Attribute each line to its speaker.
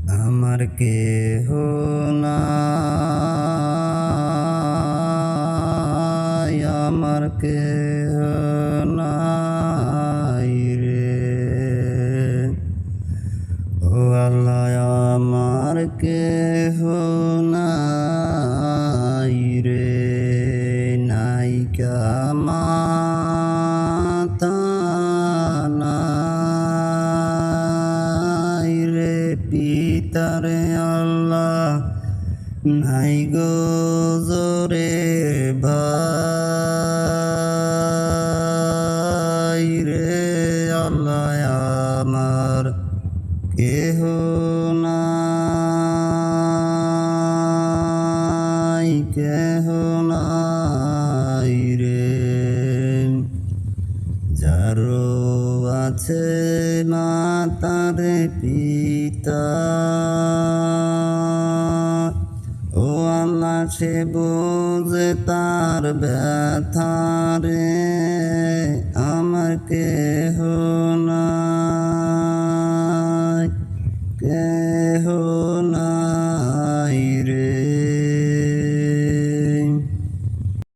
Speaker 1: আমার কেহ নাই, আমার কেহ নাই রে। ও আল্লাহ আমার কেহ নাই রে, নাইকা মাতা নাই রে পিতারে আল্লাহ, নাই গো জোরে ভাই রে। আল্লাহ আমার কেহ নাই, কেহ নাই রে। যারো আছে মাতার পিতা, ও আল্লাহ সে বোঝে তার ব্যথা রে। আমার কেহ নাই, কেহ নাই।